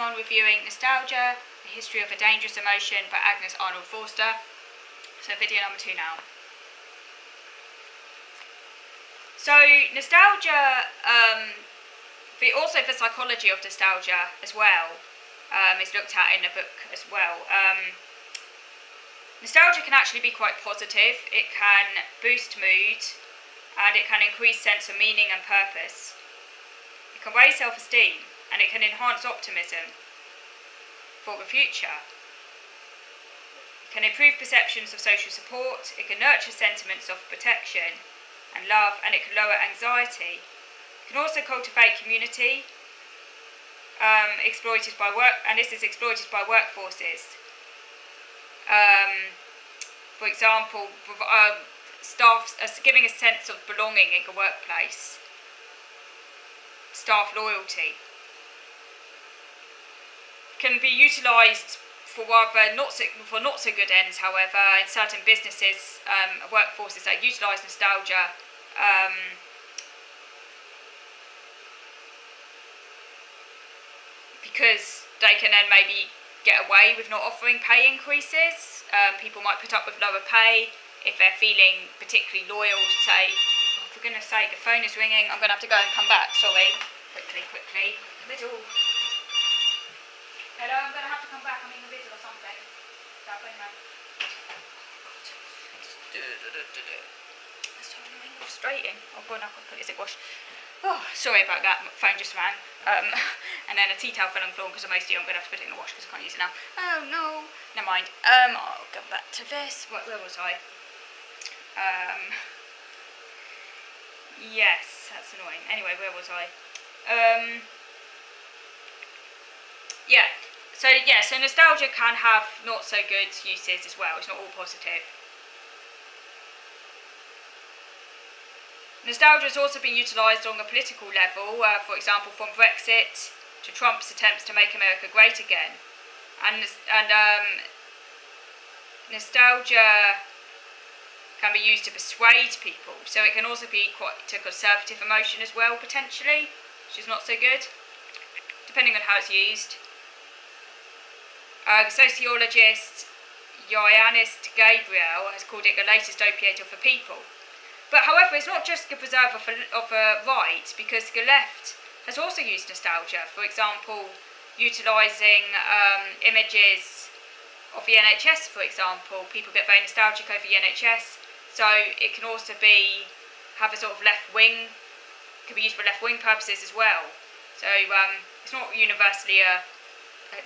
On reviewing Nostalgia, The History of a Dangerous Emotion by Agnes Arnold Forster. So video number 2 now. So nostalgia, also the psychology of nostalgia as well, is looked at in the book as well. Nostalgia can actually be quite positive. It can boost mood and it can increase sense of meaning and purpose. It can raise self-esteem and it can enhance optimism for the future. It can improve perceptions of social support, it can nurture sentiments of protection and love, and it can lower anxiety. It can also cultivate community, exploited by work, and this is exploited by workforces. For example, staff giving a sense of belonging in the workplace, staff loyalty. Can be utilised for not so good ends, however, in certain businesses, workforces that utilise nostalgia because they can then maybe get away with not offering pay increases. People might put up with lower pay if they're feeling particularly loyal, say, oh, for goodness sake, the phone is ringing, I'm going to have to go and come back, sorry. Quickly. Middle. Hello, I'm going to have to come back, I'm in the middle or something. It's so annoying, frustrating. Oh, go on, I'll put it in wash. Oh, sorry about that, my phone just rang. And then a tea towel fell on the floor because I'm OCD, I'm going to have to put it in the wash because I can't use it now. Oh no, never mind. I'll go back to this. Where was I? Yes, that's annoying. Anyway, where was I? So nostalgia can have not so good uses as well. It's not all positive. Nostalgia has also been utilised on a political level, for example, from Brexit to Trump's attempts to make America great again. And nostalgia can be used to persuade people, so it can also be quite a conservative emotion as well, potentially, which is not so good, depending on how it's used. The sociologist Ioannis Gabriel has called it the latest opiate of the people. But however, it's not just the preserve of a right, because the left has also used nostalgia. For example, utilising images of the NHS, for example. People get very nostalgic over the NHS, so it can also have a sort of left-wing, could be used for left-wing purposes as well. So it's not universally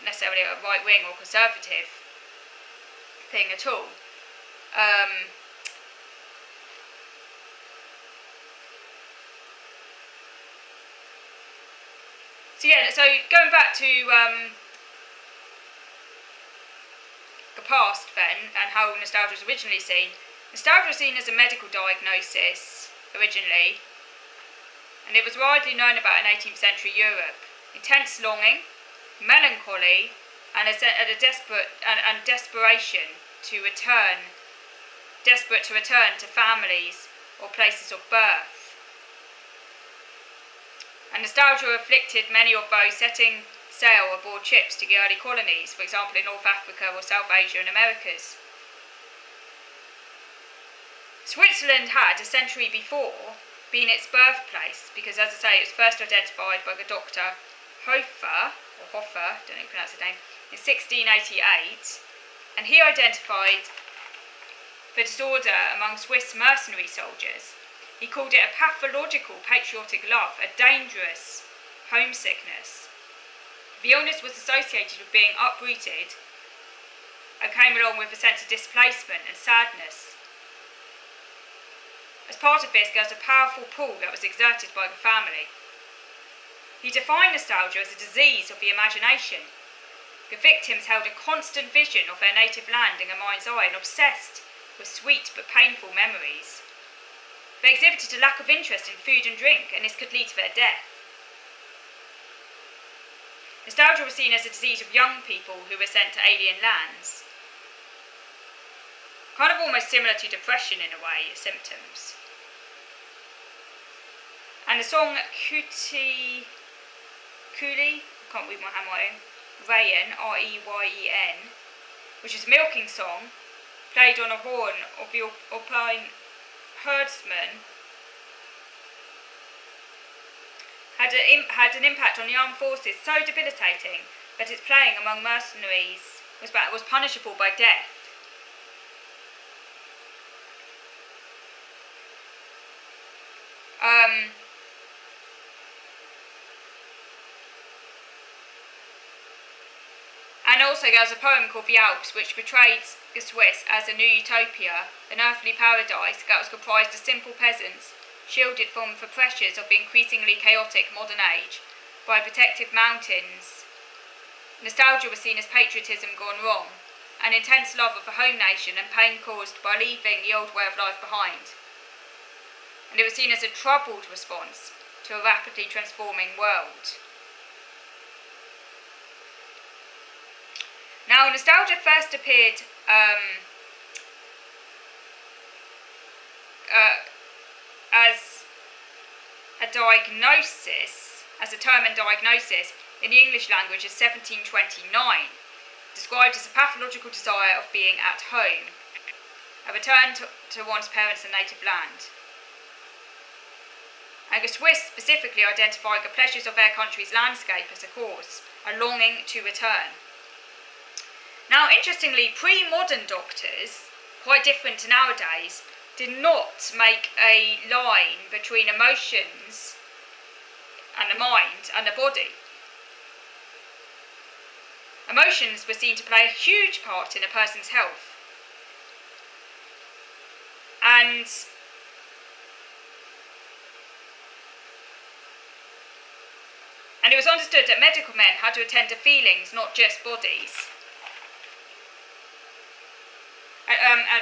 necessarily a right-wing or conservative thing at all. So going back to the past then, and how nostalgia was originally seen. Nostalgia was seen as a medical diagnosis originally, and it was widely known about in 18th century Europe. Intense longing, melancholy, and desperation to return, desperate to return to families or places of birth. And nostalgia afflicted many of those setting sail aboard ships to the early colonies, for example in North Africa or South Asia and Americas. Switzerland had, a century before, been its birthplace, because as I say, it was first identified by the Dr. Hofer, don't know how to pronounce the name, in 1688, and he identified the disorder among Swiss mercenary soldiers. He called it a pathological patriotic love, a dangerous homesickness. The illness was associated with being uprooted and came along with a sense of displacement and sadness. As part of this, there was a powerful pull that was exerted by the family. He defined nostalgia as a disease of the imagination. The victims held a constant vision of their native land in their mind's eye and obsessed with sweet but painful memories. They exhibited a lack of interest in food and drink, and this could lead to their death. Nostalgia was seen as a disease of young people who were sent to alien lands. Kind of almost similar to depression in a way, symptoms. And the song Cootie, I can't read my handwriting, Reyen, R-E-Y-E-N, which is a milking song, played on a horn of the Alpine herdsman, had an impact on the armed forces so debilitating that its playing among mercenaries was punishable by death. And also there was a poem called The Alps, which portrayed the Swiss as a new utopia, an earthly paradise that was comprised of simple peasants, shielded from the pressures of the increasingly chaotic modern age by protective mountains. Nostalgia was seen as patriotism gone wrong, an intense love of the home nation and pain caused by leaving the old way of life behind. And it was seen as a troubled response to a rapidly transforming world. Now, nostalgia first appeared as a diagnosis, as a term and diagnosis in the English language as 1729, described as a pathological desire of being at home, a return to one's parents' and native land. And the Swiss specifically identified the pleasures of their country's landscape as a cause, a longing to return. Now, interestingly, pre-modern doctors, quite different to nowadays, did not make a line between emotions and the mind and the body. Emotions were seen to play a huge part in a person's health. And it was understood that medical men had to attend to feelings, not just bodies.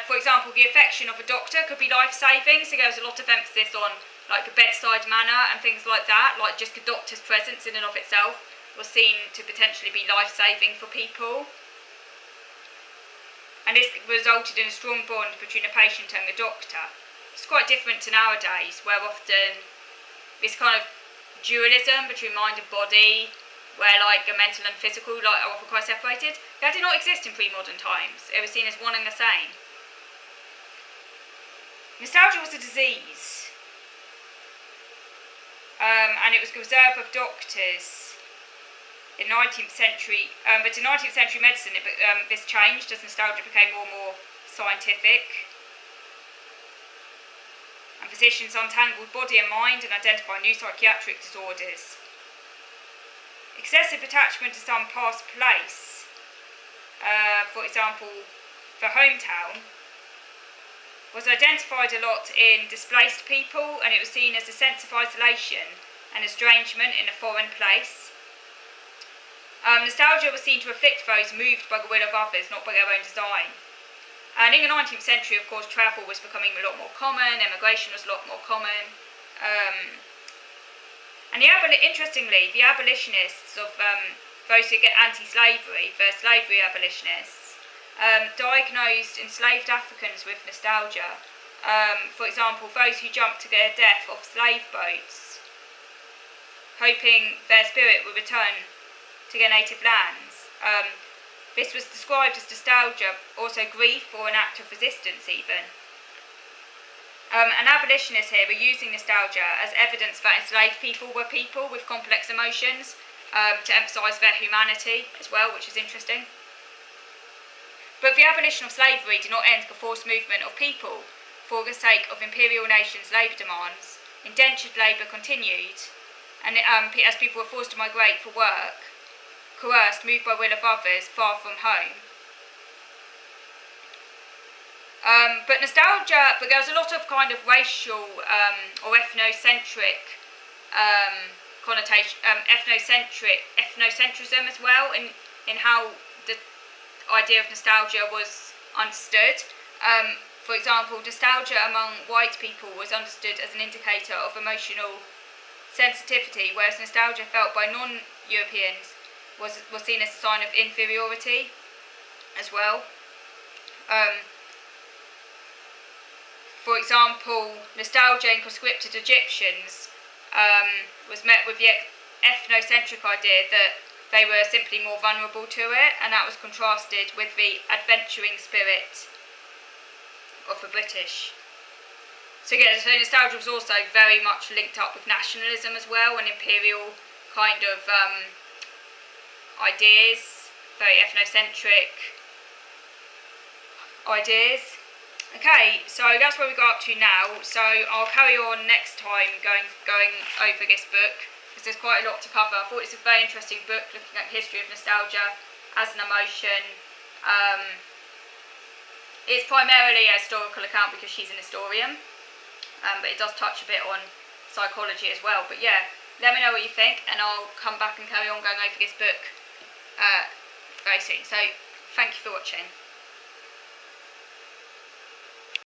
For example, the affection of a doctor could be life-saving, so there was a lot of emphasis on like the bedside manner and things like that, like just the doctor's presence in and of itself was seen to potentially be life-saving for people. And this resulted in a strong bond between a patient and the doctor. It's quite different to nowadays, where often this kind of dualism between mind and body, where like the mental and physical are often quite separated, that did not exist in pre-modern times. It was seen as one and the same. Nostalgia was a disease, and it was the reserve of doctors in 19th century, but in 19th century medicine this changed as nostalgia became more and more scientific, and physicians untangled body and mind and identified new psychiatric disorders. Excessive attachment to some past place, for example, the hometown, was identified a lot in displaced people, and it was seen as a sense of isolation and estrangement in a foreign place. Nostalgia was seen to afflict those moved by the will of others, not by their own design. And in the 19th century, of course, travel was becoming a lot more common, emigration was a lot more common. And interestingly, the abolitionists of those who get anti-slavery, the slavery abolitionists, diagnosed enslaved Africans with nostalgia. For example, those who jumped to their death off slave boats, hoping their spirit would return to their native lands. This was described as nostalgia, also grief or an act of resistance even. And abolitionists here were using nostalgia as evidence that enslaved people were people with complex emotions, to emphasise their humanity as well, which is interesting. But the abolition of slavery did not end the forced movement of people for the sake of imperial nations' labour demands. Indentured labour continued, and as people were forced to migrate for work, coerced, moved by will of others, far from home. But there was a lot of kind of racial or ethnocentric connotation, ethnocentrism as well, in how the idea of nostalgia was understood. For example, nostalgia among white people was understood as an indicator of emotional sensitivity, whereas nostalgia felt by non-Europeans was seen as a sign of inferiority as well. For example, nostalgia in conscripted Egyptians was met with the ethnocentric idea that they were simply more vulnerable to it, and that was contrasted with the adventuring spirit of the British. So yeah, so nostalgia was also very much linked up with nationalism as well, and imperial kind of ideas, very ethnocentric ideas. Okay, so that's where we got up to now. So I'll carry on next time going over this book, because there's quite a lot to cover. I thought it's a very interesting book looking at the history of nostalgia as an emotion. It's primarily a historical account because she's an historian, but it does touch a bit on psychology as well. But yeah, let me know what you think, and I'll come back and carry on going over this book very soon. So thank you for watching.